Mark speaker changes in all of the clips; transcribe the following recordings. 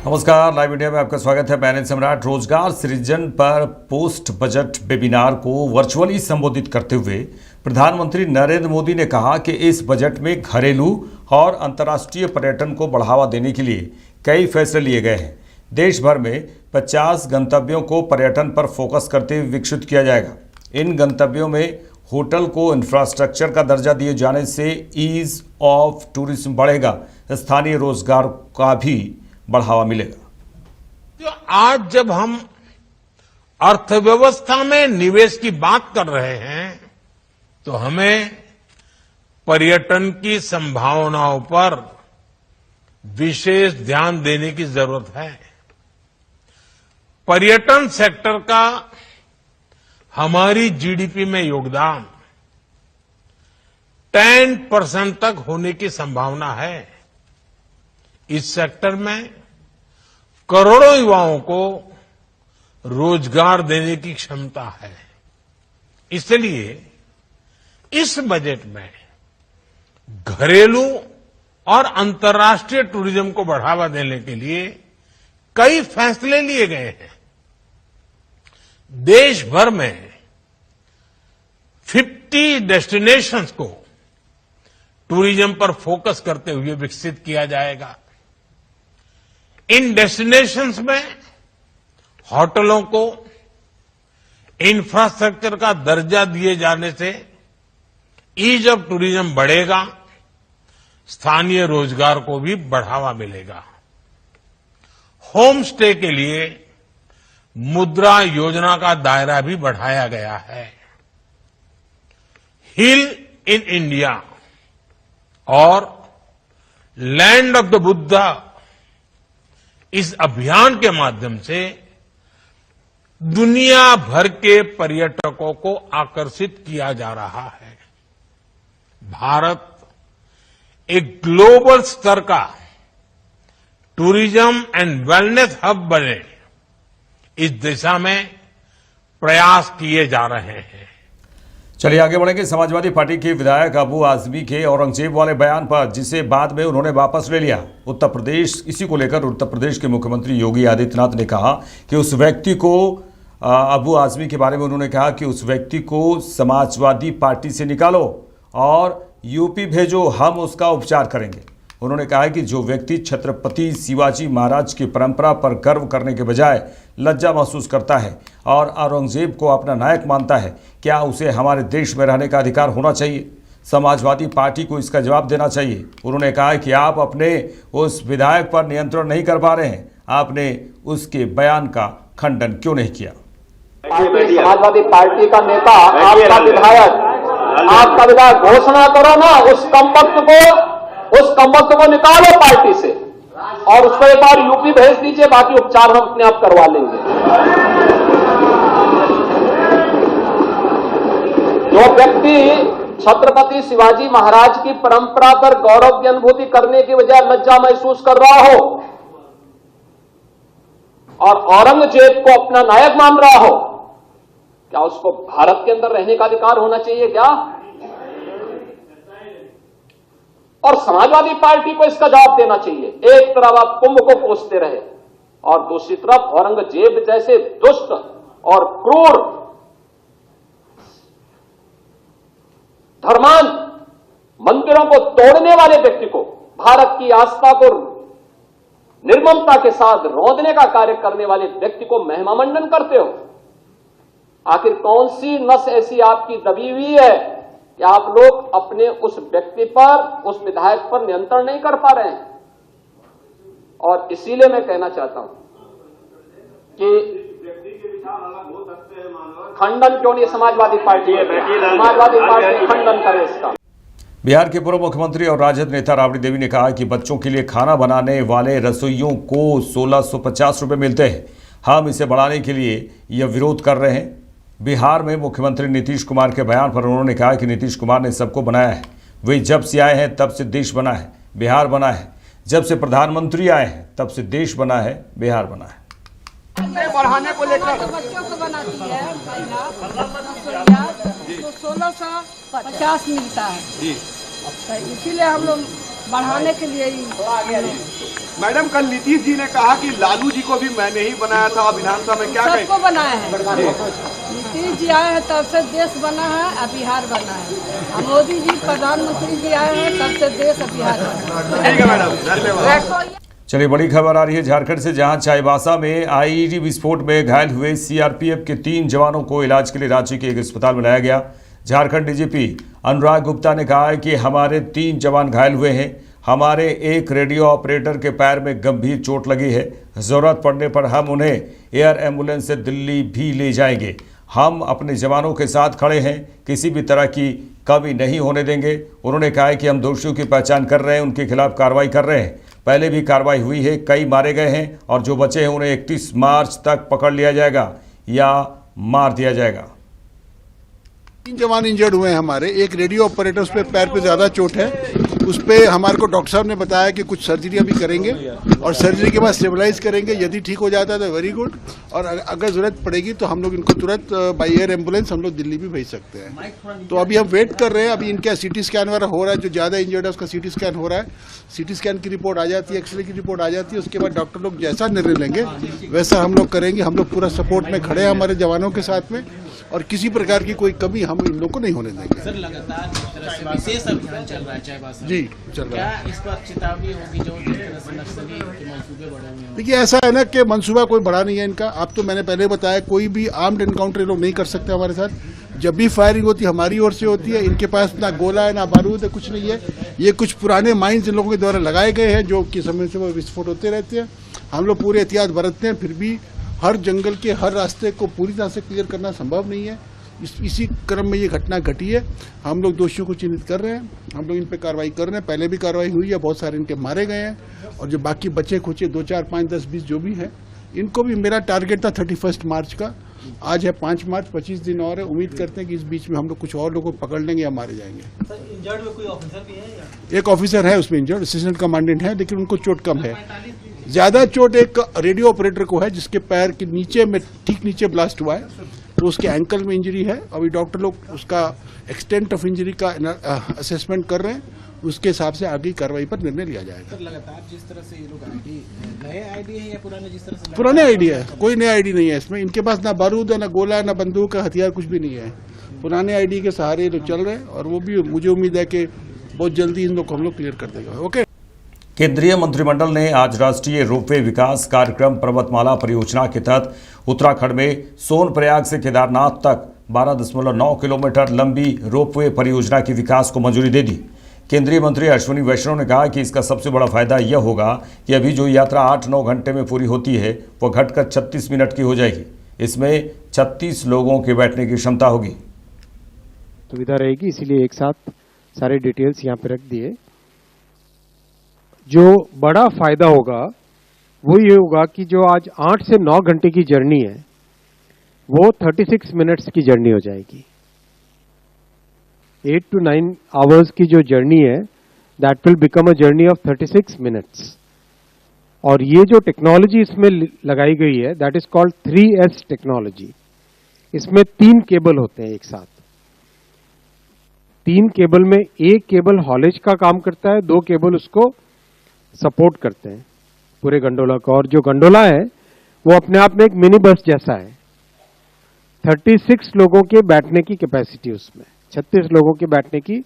Speaker 1: नमस्कार, live India में आपका स्वागत है। मैं सम्राट। रोजगार सृजन पर पोस्ट बजट वेबिनार को वर्चुअली संबोधित करते हुए प्रधानमंत्री नरेंद्र मोदी ने कहा कि इस बजट में घरेलू और अंतर्राष्ट्रीय पर्यटन को बढ़ावा देने के लिए कई फैसले लिए गए हैं। देश भर में 50 गंतव्यों को पर्यटन पर फोकस करते हुए विकसित किया जाएगा। इन गंतव्यों में होटल को इंफ्रास्ट्रक्चर का दर्जा दिए जाने से ईज ऑफ टूरिज्म बढ़ेगा, स्थानीय रोजगार का भी बढ़ावा मिलेगा।
Speaker 2: तो आज जब हम अर्थव्यवस्था में निवेश की बात कर रहे हैं तो हमें पर्यटन की संभावनाओं पर विशेष ध्यान देने की जरूरत है। पर्यटन सेक्टर का हमारी जीडीपी में योगदान 10% तक होने की संभावना है। इस सेक्टर में करोड़ों युवाओं को रोजगार देने की क्षमता है। इसलिए इस बजट में घरेलू और अंतर्राष्ट्रीय टूरिज्म को बढ़ावा देने के लिए कई फैसले लिए गए हैं। देश भर में 50 डेस्टिनेशंस को टूरिज्म पर फोकस करते हुए विकसित किया जाएगा। इन डेस्टिनेशंस में होटलों को इंफ्रास्ट्रक्चर का दर्जा दिए जाने से ईज ऑफ टूरिज्म बढ़ेगा, स्थानीय रोजगार को भी बढ़ावा मिलेगा। होम स्टे के लिए मुद्रा योजना का दायरा भी बढ़ाया गया है। हिल इन इंडिया और लैंड ऑफ द बुद्धा इस अभियान के माध्यम से दुनिया भर के पर्यटकों को आकर्षित किया जा रहा है। भारत एक ग्लोबल स्तर का टूरिज्म एंड वेलनेस हब बने, इस दिशा में प्रयास किए जा रहे हैं।
Speaker 1: चलिए आगे बढ़ेंगे। समाजवादी पार्टी के विधायक अबू आजमी के औरंगजेब वाले बयान पर, जिसे बाद में उन्होंने वापस ले लिया। उत्तर प्रदेश, इसी को लेकर उत्तर प्रदेश के मुख्यमंत्री योगी आदित्यनाथ ने कहा कि उस व्यक्ति को, अबू आजमी के बारे में उन्होंने कहा कि उस व्यक्ति को समाजवादी पार्टी से निकालो और यूपी भेजो, हम उसका उपचार करेंगे। उन्होंने कहा कि जो व्यक्ति छत्रपति शिवाजी महाराज की परंपरा पर गर्व करने के बजाय लज्जा महसूस करता है और औरंगजेब को अपना नायक मानता है, क्या उसे हमारे देश में रहने का अधिकार होना चाहिए? समाजवादी पार्टी को इसका जवाब देना चाहिए। उन्होंने कहा कि आप अपने उस विधायक पर नियंत्रण नहीं कर पा रहे हैं, आपने उसके बयान का खंडन क्यों नहीं किया?
Speaker 3: समाजवादी पार्टी का नेता, आपका विधायक घोषणा करो ना, उस कमबख्त को निकालो पार्टी से और उसको एक बार यूपी भेज दीजिए, बाकी उपचार हम अपने आप करवा लेंगे। जो व्यक्ति छत्रपति शिवाजी महाराज की परंपरा पर गौरव की अनुभूति करने की बजाय लज्जा महसूस कर रहा हो और औरंगजेब को अपना नायक मान रहा हो, क्या उसको भारत के अंदर रहने का अधिकार होना चाहिए क्या? और समाजवादी पार्टी को इसका जवाब देना चाहिए। एक तरफ आप कुंभ को कोसते रहे और दूसरी तरफ औरंगजेब जैसे दुष्ट और क्रूर धर्मांध मंदिरों को तोड़ने वाले व्यक्ति को, भारत की आस्था को निर्ममता के साथ रौंदने का कार्य करने वाले व्यक्ति को महिमा मंडन करते हो। आखिर कौन सी नस ऐसी आपकी दबी हुई है कि आप लोग अपने उस व्यक्ति पर, उस विधायक पर नियंत्रण नहीं कर पा रहे हैं? और इसीलिए मैं कहना चाहता हूं कि खंडन क्यों नहीं समाजवादी पार्टी खंडन करे इसका।
Speaker 1: बिहार के पूर्व मुख्यमंत्री और राजद नेता राबड़ी देवी ने कहा कि बच्चों के लिए खाना बनाने वाले रसोइयों को 1650 रुपये मिलते हैं। हम इसे बढ़ाने के लिए यह विरोध कर रहे हैं। बिहार में मुख्यमंत्री नीतीश कुमार के बयान पर उन्होंने कहा कि नीतीश कुमार ने सबको बनाया है, वे जब से आए हैं तब से देश बना है, बिहार बना है। जब से प्रधानमंत्री आए हैं तब से देश बना है, बिहार बना है।
Speaker 4: बढ़ाने को लेकर बच्चों को बनाती है तो 1650 मिलता है, तो इसीलिए हम लोग बढ़ाने के लिए ही मैडम कल नीतीश जी ने कहा कि लालू जी को भी मैंने ही बनाया था विधानसभा में, क्या कहें?
Speaker 5: सबको बनाया है। नीतीश जी आए हैं तब से देश बना है और बिहार बना है। और मोदी जी प्रधानमंत्री जी आए हैं तब से देश और बिहार बना है।
Speaker 4: ठीक है मैडम, धन्यवाद।
Speaker 1: चलिए बड़ी खबर आ रही है झारखंड से, जहां चाईबासा में आईईडी विस्फोट में घायल हुए सीआरपीएफ के 3 जवानों को इलाज के लिए रांची के एक अस्पताल में लाया गया। झारखंड डीजीपी अनुराग गुप्ता ने कहा है कि हमारे 3 जवान घायल हुए हैं, हमारे एक रेडियो ऑपरेटर के पैर में गंभीर चोट लगी है, जरूरत पड़ने पर हम उन्हें एयर एम्बुलेंस से दिल्ली भी ले जाएंगे। हम अपने जवानों के साथ खड़े हैं, किसी भी तरह की कमी नहीं होने देंगे। उन्होंने कहा है कि हम दोषियों की पहचान कर रहे हैं, उनके खिलाफ कार्रवाई कर रहे हैं। पहले भी कार्रवाई हुई है, कई मारे गए हैं और जो बचे हैं उन्हें 31 मार्च तक पकड़ लिया जाएगा या मार दिया जाएगा।
Speaker 6: 3 जवान इंजर्ड हुए हैं हमारे, एक रेडियो ऑपरेटर, उस पे पैर पे ज्यादा चोट है, उस पे हमारे को डॉक्टर साहब ने बताया कि कुछ सर्जरी अभी करेंगे और सर्जरी के बाद स्टेबलाइज करेंगे। यदि ठीक हो जाता है तो वेरी गुड, और अगर जरूरत पड़ेगी तो हम लोग इनको तुरंत बाई एयर एम्बुलेंस हम लोग दिल्ली भी भेज सकते हैं। तो अभी हम वेट कर रहे हैं, अभी इनका सीटी स्कैन वगैरह हो रहा है, जो ज्यादा इंजर्ड है उसका सीटी स्कैन हो रहा है, सीटी स्कैन की रिपोर्ट आ जाती है, एक्सरे की रिपोर्ट आ जाती है, उसके बाद डॉक्टर लोग जैसा निर्णय लेंगे वैसा हम लोग करेंगे। हम लोग पूरा सपोर्ट में खड़े हैं हमारे जवानों के साथ में, और किसी प्रकार की कोई कमी हम इन लोग को नहीं होने देंगे।
Speaker 7: सर लगातार एक तरह से विशेष अभियान चल रहा है चाईबासा
Speaker 6: जी, चल रहा है।
Speaker 7: क्या इस पर चेतावनी होगी जो जिस तरह से नक्सली के मंसूबे बढ़े हुए हैं?
Speaker 6: देखिए ऐसा है ना कि मंसूबा कोई बड़ा नहीं है इनका। अब तो मैंने पहले बताया कोई भी आर्म्ड एनकाउंटर लोग नहीं कर सकते हमारे साथ। जब भी फायरिंग होती है हमारी ओर से होती है। इनके पास ना गोला है ना बारूद है, कुछ नहीं है। ये कुछ पुराने माइंस इन लोगों के द्वारा लगाए गए हैं जो कि समय से वो विस्फोट होते रहते हैं। हम लोग पूरे एहतियात बरतते हैं, फिर भी हर जंगल के हर रास्ते को पूरी तरह से क्लियर करना संभव नहीं है। इसी क्रम में ये घटना घटी है। हम लोग दोषियों को चिन्हित कर रहे हैं, हम लोग इन पे कार्रवाई कर रहे हैं। पहले भी कार्रवाई हुई है, बहुत सारे इनके मारे गए हैं, और जो बाकी बचे खुचे 2, 4, 5, 10, 20 जो भी है, इनको भी मेरा टारगेट था 31 मार्च का। आज है 5 मार्च, 25 दिन और है। उम्मीद करते हैं कि इस बीच में हम लोग कुछ और लोगों को पकड़ लेंगे या मारे जाएंगे।
Speaker 7: सर इंजर्ड में कोई ऑफिसर भी है या?
Speaker 6: एक ऑफिसर है उसमें इंजर्ड, असिस्टेंट कमांडेंट है, लेकिन उनको चोट कम है। ज्यादा चोट एक रेडियो ऑपरेटर को है जिसके पैर के नीचे में ठीक नीचे ब्लास्ट हुआ है, तो उसके एंकल में इंजरी है। अभी डॉक्टर लोग उसका एक्सटेंट ऑफ इंजरी का असेसमेंट कर रहे हैं, उसके हिसाब से आगे कार्रवाई पर निर्णय लिया जाएगा।
Speaker 7: सर लगातार जिस तरह से ये लोग आईडी, नए आईडी है या पुराने जिस तरह से?
Speaker 6: पुराने आईडी है, कोई नया आईडी नहीं है इसमें। इनके पास ना बारूद है, ना गोला है, ना बंदूक है, हथियार कुछ भी नहीं है। पुराने आईडी के सहारे लोग चल रहे हैं, और वो भी मुझे उम्मीद है कि बहुत जल्दी इन लोग को हम लोग क्लियर कर देगा। ओके।
Speaker 1: केंद्रीय मंत्रिमंडल ने आज राष्ट्रीय रोपवे विकास कार्यक्रम पर्वतमाला परियोजना के तहत उत्तराखंड में सोनप्रयाग से केदारनाथ तक 12.9 किलोमीटर लंबी रोपवे परियोजना के विकास को मंजूरी दे दी। केंद्रीय मंत्री अश्विनी वैष्णव ने कहा कि इसका सबसे बड़ा फायदा यह होगा कि अभी जो यात्रा 8-9 घंटे में पूरी होती है वह घटकर 36 मिनट की हो जाएगी। इसमें 36 लोगों के बैठने की क्षमता होगी।
Speaker 8: सुविधा रहेगी, इसीलिए एक साथ सारे डिटेल्स यहाँ पे रख दिए। जो बड़ा फायदा होगा वो ये होगा कि जो आज 8 से 9 घंटे की जर्नी है वो 36 मिनट्स की जर्नी हो जाएगी। 8 to 9 आवर्स की जो जर्नी है that will become a journey of 36 minutes. और ये जो टेक्नोलॉजी इसमें लगाई गई है that is called 3S technology. इसमें 3 केबल होते हैं एक साथ। 3 केबल में एक केबल हॉलेज का काम करता है, 2 केबल उसको सपोर्ट करते हैं पूरे गंडोला को। और जो गंडोला है वो अपने आप में एक मिनी बस जैसा है। 36 लोगों के बैठने की कैपेसिटी उसमें, 36 लोगों के बैठने की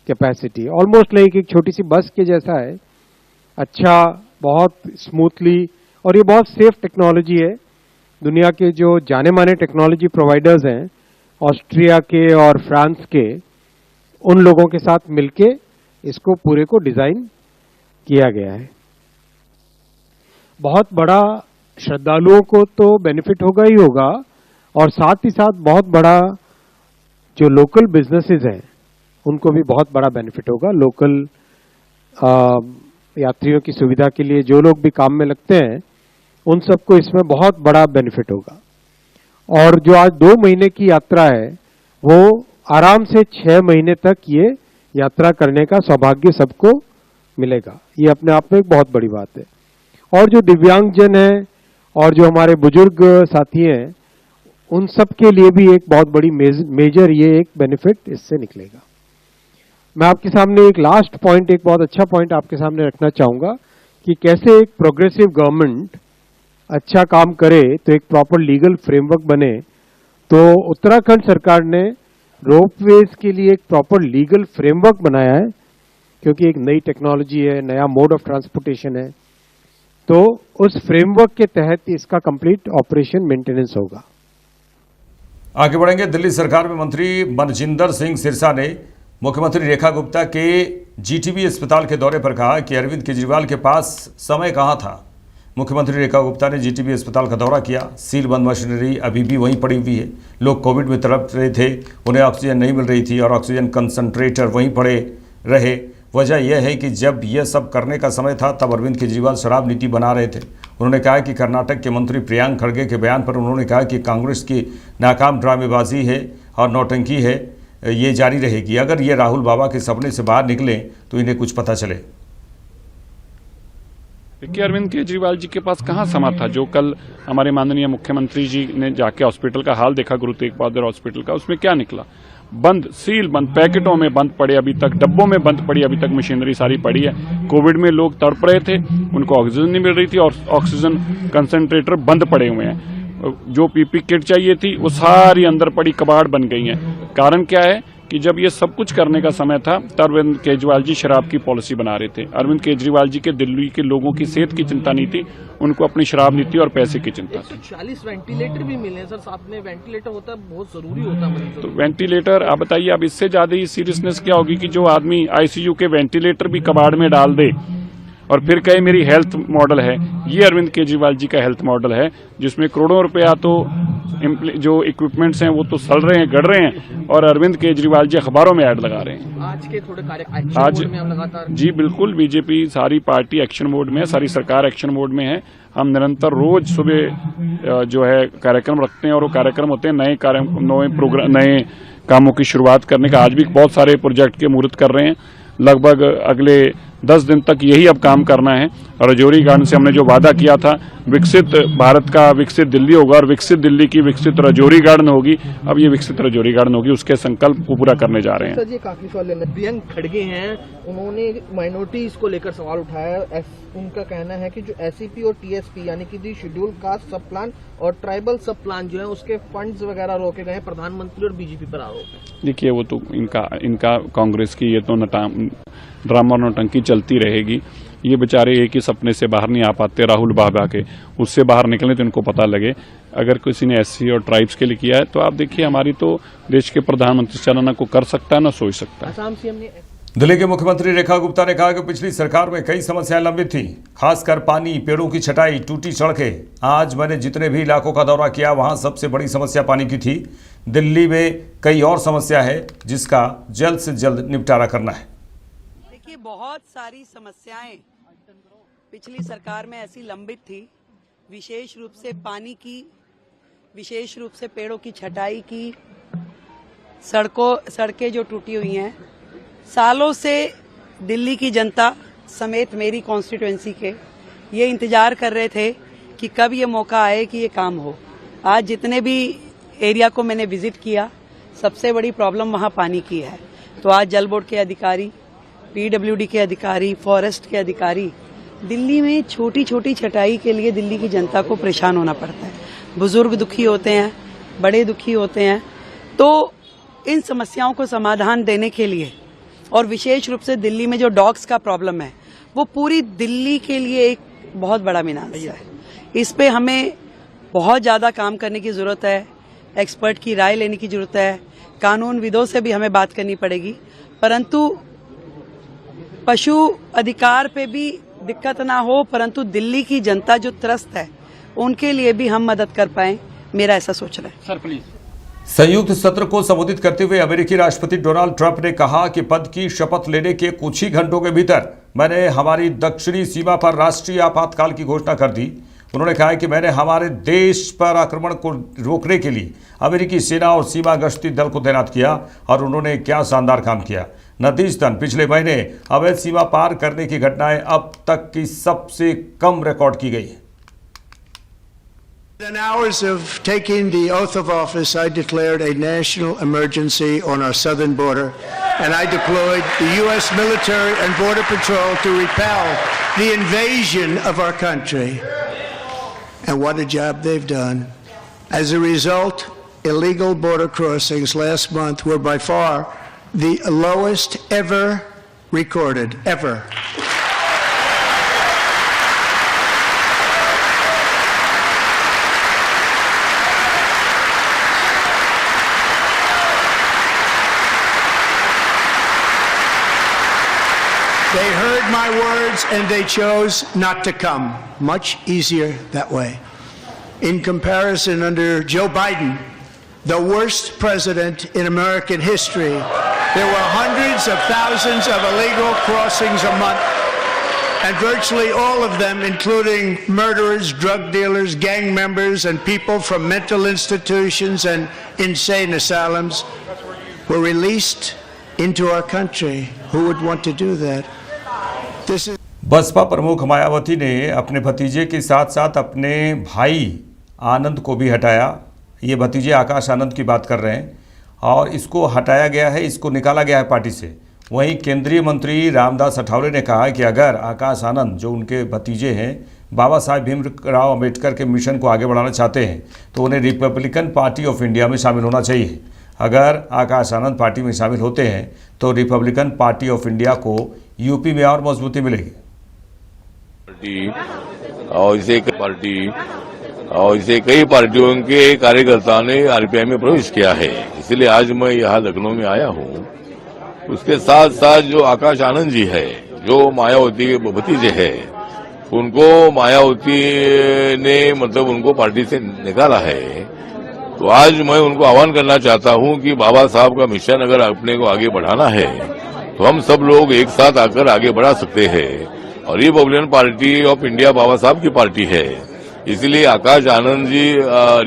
Speaker 8: कैपेसिटी, ऑलमोस्ट लाइक एक छोटी सी बस के जैसा है। अच्छा, बहुत स्मूथली, और ये बहुत सेफ टेक्नोलॉजी है। दुनिया के जो जाने माने टेक्नोलॉजी प्रोवाइडर्स हैं ऑस्ट्रिया के और फ्रांस के, उन लोगों के साथ मिलके इसको पूरे को डिजाइन किया गया है। बहुत बड़ा श्रद्धालुओं को तो बेनिफिट होगा ही होगा, और साथ ही साथ बहुत बड़ा जो लोकल बिजनेसेस हैं उनको भी बहुत बड़ा बेनिफिट होगा। लोकल यात्रियों की सुविधा के लिए जो लोग भी काम में लगते हैं उन सबको इसमें बहुत बड़ा बेनिफिट होगा। और जो आज 2 महीने की यात्रा है वो आराम से 6 महीने तक ये यात्रा करने का सौभाग्य सबको मिलेगा। ये अपने आप में एक बहुत बड़ी बात है। और जो दिव्यांगजन हैं और जो हमारे बुजुर्ग साथी हैं उन सब के लिए भी एक बहुत बड़ी मेजर ये एक बेनिफिट इससे निकलेगा। मैं आपके सामने एक लास्ट पॉइंट, एक बहुत अच्छा पॉइंट आपके सामने रखना चाहूंगा कि कैसे एक प्रोग्रेसिव गवर्नमेंट अच्छा काम करे तो एक प्रॉपर लीगल फ्रेमवर्क बने। तो उत्तराखंड सरकार ने रोपवेज के लिए एक प्रॉपर लीगल फ्रेमवर्क बनाया है, क्योंकि एक नई टेक्नोलॉजी है, नया मोड ऑफ ट्रांसपोर्टेशन है। तो उस फ्रेमवर्क के तहत इसका कंप्लीट ऑपरेशन मेंटेनेंस होगा।
Speaker 1: आगे बढ़ेंगे। दिल्ली सरकार में मंत्री मनजिंदर सिंह सिरसा ने मुख्यमंत्री रेखा गुप्ता के जीटीबी अस्पताल के दौरे पर कहा कि अरविंद केजरीवाल के पास समय कहां था। मुख्यमंत्री रेखा गुप्ता ने जीटीबी अस्पताल का दौरा किया। सील बंद मशीनरी अभी भी वहीं पड़ी हुई है। लोग कोविड में तड़प रहे थे, उन्हें ऑक्सीजन नहीं मिल रही थी और ऑक्सीजन कंसंट्रेटर वहीं पड़े रहे। वजह यह है कि जब यह सब करने का समय था तब अरविंद केजरीवाल शराब नीति बना रहे थे। उन्होंने कहा कि कर्नाटक के मंत्री प्रियांक खड़गे के बयान पर उन्होंने कहा कि कांग्रेस की नाकाम ड्रामेबाजी है और नौटंकी है, ये जारी रहेगी। अगर ये राहुल बाबा के सपने से बाहर निकले तो इन्हें कुछ पता चले।
Speaker 9: देखिए, अरविंद केजरीवाल जी के पास कहाँ समय था। जो कल हमारे माननीय मुख्यमंत्री जी ने जाके हॉस्पिटल का हाल देखा, गुरु तेग बहादुर हॉस्पिटल का, उसमें क्या निकला? बंद, सील बंद, पैकेटों में बंद पड़े अभी तक, डब्बों में बंद पड़ी अभी तक मशीनरी सारी पड़ी है। कोविड में लोग तड़प रहे थे, उनको ऑक्सीजन नहीं मिल रही थी और ऑक्सीजन कंसंट्रेटर बंद पड़े हुए हैं। जो पीपी किट चाहिए थी वो सारी अंदर पड़ी कबाड़ बन गई है। कारण क्या है कि जब ये सब कुछ करने का समय था तब अरविंद केजरीवाल जी शराब की पॉलिसी बना रहे थे। अरविंद केजरीवाल जी के दिल्ली के लोगों की सेहत की चिंता नहीं थी, उनको अपनी शराब नीति और पैसे की चिंता थी।
Speaker 7: 140 वेंटिलेटर भी मिले सर, साथ में वेंटिलेटर होता है, बहुत जरूरी होता है।
Speaker 9: तो वेंटिलेटर, आप बताइए, अब इससे ज्यादा ही सीरियसनेस क्या होगी कि जो आदमी आईसीयू के वेंटिलेटर भी कबाड़ में डाल दे और फिर कहे मेरी हेल्थ मॉडल है। ये अरविंद केजरीवाल जी का हेल्थ मॉडल है, जिसमें करोड़ों रुपया तो जो इक्विपमेंट्स हैं वो तो सड़ रहे हैं, गड़ रहे हैं, और अरविंद केजरीवाल जी अखबारों में ऐड लगा रहे हैं।
Speaker 7: आज के थोड़े
Speaker 9: आज जी बिल्कुल, बीजेपी सारी पार्टी एक्शन मोड में है, सारी सरकार एक्शन मोड में है। हम निरंतर रोज सुबह जो है कार्यक्रम रखते हैं और वो कार्यक्रम होते हैं नए कामों की शुरुआत करने का। आज भी बहुत सारे प्रोजेक्ट के मुहूर्त कर रहे हैं। लगभग अगले 10 दिन तक यही अब काम करना है। रजौरी गार्डन से हमने जो वादा किया था, विकसित भारत का विकसित दिल्ली होगा और विकसित दिल्ली की विकसित रजौरी गार्डन होगी, अब ये विकसित रजौरी गार्डन होगी, उसके संकल्प को पूरा करने जा रहे हैं।
Speaker 7: सर, ये काफी सवाल है। प्रियंक खड़गे हैं, उन्होंने माइनॉरिटीज को लेकर सवाल उठाया। उनका कहना है कि जो एससीपी और टीएसपी यानी कि दी शेड्यूल कास्ट सब प्लान और ट्राइबल सब प्लान जो है उसके फंड्स वगैरह रोके गए हैं। प्रधानमंत्री और बीजेपी पर आरोप है।
Speaker 9: देखिए, वो तो इनका कांग्रेस की ये तो ड्रामा और नौटंकी चलती रहेगी। ये बेचारे एक ही सपने से बाहर नहीं आ पाते राहुल बाबा के, उससे बाहर निकले तो इनको पता लगे। अगर किसी ने एससी और ट्राइब्स के लिए किया है तो आप देखिए, हमारी तो देश के प्रधानमंत्री चलाना को कर सकता है ना सोच सकता है।
Speaker 7: असम सीएम ने
Speaker 1: दिल्ली के मुख्यमंत्री रेखा गुप्ता ने कहा कि पिछली सरकार में कई समस्याएं लंबित थी, खासकर पानी, पेड़ों की छटाई, टूटी सड़कें। आज मैंने जितने भी इलाकों का दौरा किया वहां सबसे बड़ी समस्या पानी की थी। दिल्ली में कई और समस्या है जिसका जल्द से जल्द निपटारा करना है।
Speaker 10: देखिए, बहुत सारी समस्याएं पिछली सरकार में ऐसी लंबित थी, विशेष रूप से पानी की, विशेष रूप से पेड़ों की छटाई की, सड़कें जो टूटी हुई हैं। सालों से दिल्ली की जनता समेत मेरी कॉन्स्टिट्यूएंसी के ये इंतजार कर रहे थे कि कब ये मौका आए कि ये काम हो। आज जितने भी एरिया को मैंने विजिट किया, सबसे बड़ी प्रॉब्लम वहाँ पानी की है। तो आज जल बोर्ड के अधिकारी, पीडब्ल्यूडी के अधिकारी, फॉरेस्ट के अधिकारी, दिल्ली में छोटी छोटी छटाई के लिए दिल्ली की जनता को परेशान होना पड़ता है। बुजुर्ग दुखी होते हैं, बड़े दुखी होते हैं। तो इन समस्याओं को समाधान देने के लिए, और विशेष रूप से दिल्ली में जो डॉग्स का प्रॉब्लम है, वो पूरी दिल्ली के लिए एक बहुत बड़ा मीनार है। इस पे हमें बहुत ज्यादा काम करने की जरूरत है, एक्सपर्ट की राय लेने की जरूरत है, कानूनविदों से भी हमें बात करनी पड़ेगी। परंतु पशु अधिकार पे भी दिक्कत ना हो, परंतु दिल्ली की जनता जो त्रस्त है उनके लिए भी हम मदद कर पाए, मेरा ऐसा सोचना है।
Speaker 9: Sir please.
Speaker 1: संयुक्त सत्र को संबोधित करते हुए अमेरिकी राष्ट्रपति डोनाल्ड ट्रंप ने कहा कि पद की शपथ लेने के कुछ ही घंटों के भीतर मैंने हमारी दक्षिणी सीमा पर राष्ट्रीय आपातकाल की घोषणा कर दी। उन्होंने कहा कि मैंने हमारे देश पर आक्रमण को रोकने के लिए अमेरिकी सेना और सीमा गश्ती दल को तैनात किया और उन्होंने क्या शानदार काम किया। नतीजतन पिछले महीने अवैध सीमा पार करने की घटनाएं अब तक की सबसे कम रिकॉर्ड की गई।
Speaker 11: Within hours of taking the oath of office, I declared a national emergency on our southern border. and I deployed the U.S. military and border patrol to repel the invasion of our country. And what a job they've done. As a result, illegal border crossings last month were by far the lowest ever recorded, ever. They heard my words and they chose not to come. Much easier that way. In comparison, under Joe Biden, the worst president in American history, there were hundreds of thousands of illegal crossings a month, and virtually all of them, including murderers, drug dealers, gang members, and people from mental institutions and insane asylums, were released into our country. Who would want to do that? This is
Speaker 1: Baspa प्रमुख मायावती ने अपने भतीजे के साथ साथ अपने भाई आनंद को भी हटाया। ये भतीजे आकाश आनंद की बात कर रहे हैं और इसको हटाया गया है, इसको निकाला गया है पार्टी से। वहीं केंद्रीय मंत्री रामदास अठावले ने कहा कि अगर आकाश आनंद जो उनके भतीजे हैं बाबा साहेब भीमराव अम्बेडकर के मिशन को आगे बढ़ाना चाहते हैं तो उन्हें रिपब्लिकन पार्टी ऑफ इंडिया में शामिल होना चाहिए। अगर आकाश आनंद पार्टी में शामिल होते हैं तो रिपब्लिकन पार्टी ऑफ इंडिया को यूपी में और मजबूती मिलेगी।
Speaker 12: और इसे कई पार्टियों के कार्यकर्ताओं ने आरपीआई में प्रवेश किया है, इसलिए आज मैं यहाँ लखनऊ में आया हूँ। उसके साथ साथ जो आकाश आनंद जी है, जो मायावती के भतीजे हैं, उनको मायावती ने मतलब उनको पार्टी से निकाला है। तो आज मैं उनको आह्वान करना चाहता हूँ कि बाबा साहब का मिशन अगर अपने को आगे बढ़ाना है तो हम सब लोग एक साथ आकर आगे बढ़ा सकते हैं। और रिपब्लिकन पार्टी ऑफ इंडिया बाबा साहब की पार्टी है, इसलिए Akash Anand ji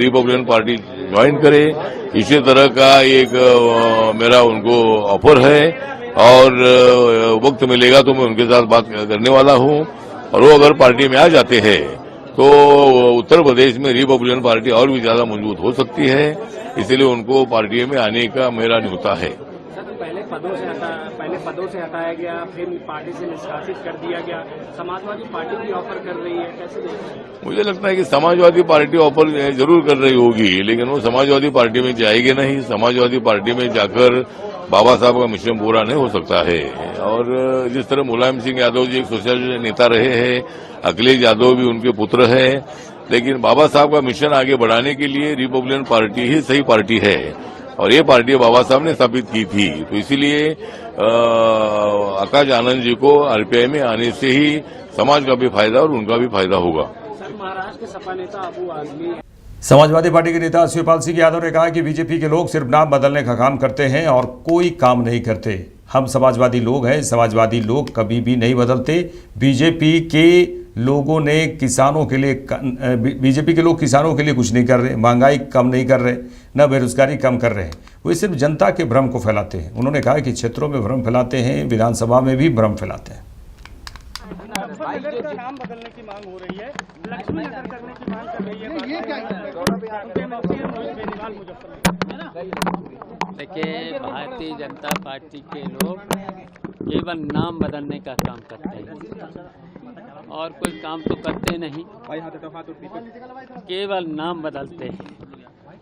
Speaker 12: Republican party join करे। इसी तरह का एक मेरा उनको ऑफर है और वक्त मिलेगा तो मैं उनके साथ बात करने वाला हूं। और वो अगर पार्टी में आ जाते हैं तो उत्तर प्रदेश में रिपब्लिकन पार्टी और भी ज्यादा मजबूत हो सकती है, इसलिए उनको पार्टी में आने का मेरा न्योता है।
Speaker 13: पहले पदों से हटाया गया, फिर पार्टी से निष्कासित कर दिया गया। समाजवादी पार्टी भी ऑफर कर रही है, कैसे देखते हैं?
Speaker 12: मुझे लगता है कि समाजवादी पार्टी ऑफर जरूर कर रही होगी, लेकिन वो समाजवादी पार्टी में जाएगी नहीं। समाजवादी पार्टी में जाकर बाबा साहब का मिशन पूरा नहीं हो सकता है। और जिस तरह मुलायम सिंह यादव जी एक सोशल नेता रहे हैं, अखिलेश यादव भी उनके पुत्र हैं, लेकिन बाबा साहब का मिशन आगे बढ़ाने के लिए रिपब्लिकन पार्टी ही सही पार्टी है और ये पार्टी बाबा साहब ने स्थापित की थी। तो इसीलिए आकाश आनंद जी को आरपीआई में आने से ही समाज का भी फायदा और उनका भी फायदा होगा।
Speaker 13: महाराष्ट्र के सपा नेता अबू आजमी
Speaker 1: समाजवादी पार्टी के नेता शिवपाल सिंह यादव ने कहा कि बीजेपी के लोग सिर्फ नाम बदलने का काम करते हैं और कोई काम नहीं करते। हम समाजवादी लोग हैं, समाजवादी लोग कभी भी नहीं बदलते। बीजेपी के लोगों ने किसानों के लिए बीजेपी के लोग किसानों के लिए कुछ नहीं कर रहे, महंगाई कम नहीं कर रहे, न बेरोजगारी कम कर रहे हैं। वो सिर्फ जनता के भ्रम को फैलाते हैं। उन्होंने कहा कि क्षेत्रों में भ्रम फैलाते हैं, विधानसभा में भी भ्रम फैलाते हैं।
Speaker 13: नाम बदलने की मांग हो रही है, लक्ष्मी नगर करने की मांग कर रही है। ये क्या
Speaker 14: देखिए, भारतीय जनता पार्टी के लोग केवल नाम बदलने का काम करते हैं और कोई काम तो करते नहीं, केवल नाम बदलते हैं।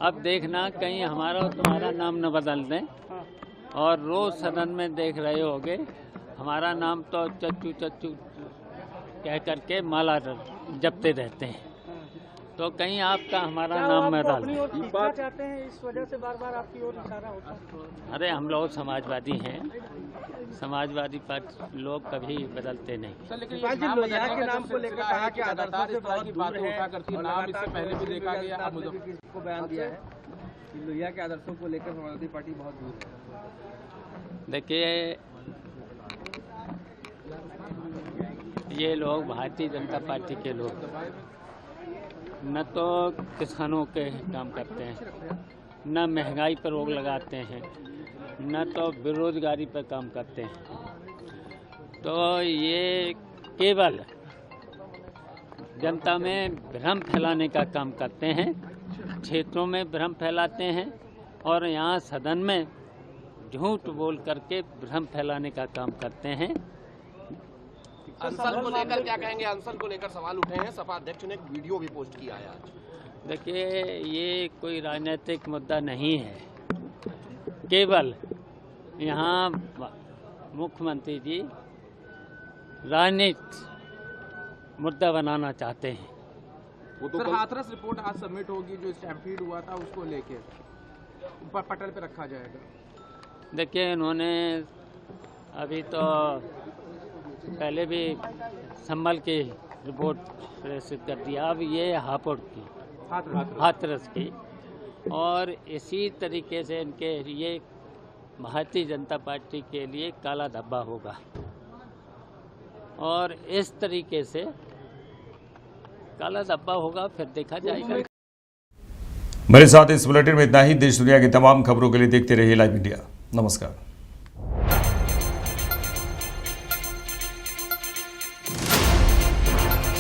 Speaker 14: अब देखना कहीं हमारा और तुम्हारा नाम न बदल दें। और रोज सदन में देख रहे होगे हमारा नाम तो चच्चू चच्चू कह करके माला जपते रहते हैं, तो कहीं आपका हमारा नाम में डाल
Speaker 13: चाहते हैं, इस वजह से बार बार आपकी ओर इशारा होता है।
Speaker 14: अरे हम लोग समाजवादी हैं, समाजवादी पार्टी लोग कभी बदलते नहीं।
Speaker 13: लेकिन लोहिया के नाम को लेकर कहा कि आदर्शों से बहुत दूर है। नाम इससे पहले भी देखा गया, को बयान दिया है कि लोहिया के आदर्शों को लेकर समाजवादी पार्टी बहुत दूर है।
Speaker 14: देखिए, ये लोग भारतीय जनता पार्टी के लोग न तो किसानों के काम करते हैं, न महंगाई पर रोक लगाते हैं, न तो बेरोजगारी पर काम करते हैं। तो ये केवल जनता में भ्रम फैलाने का काम करते हैं, क्षेत्रों में भ्रम फैलाते हैं और यहाँ सदन में झूठ बोल करके भ्रम फैलाने का काम करते हैं।
Speaker 13: अनशन को लेकर क्या कहेंगे? अनशन को लेकर सवाल उठे हैं, सपा अध्यक्ष ने एक वीडियो भी पोस्ट किया है आज।
Speaker 14: देखिए, ये कोई राजनीतिक मुद्दा नहीं है, केवल यहाँ मुख्यमंत्री जी राजनीतिक मुद्दा बनाना चाहते हैं।
Speaker 13: सर, हाथरस रिपोर्ट आज सबमिट होगी, जो स्टैम्पीड हुआ था उसको लेके पटल पे रखा जाएगा।
Speaker 14: देखिए, इन्होंने अभी तो पहले भी संभल की रिपोर्ट प्रेषित कर दिया, अब ये हापुड़ की, हाथरस की, और इसी तरीके से इनके लिए भारतीय जनता पार्टी के लिए काला धब्बा होगा, और इस तरीके से काला धब्बा होगा, फिर देखा जाएगा।
Speaker 1: मेरे साथ इस बुलेटिन में इतना ही। देश दुनिया की तमाम खबरों के लिए देखते रहिए लाइव इंडिया। नमस्कार।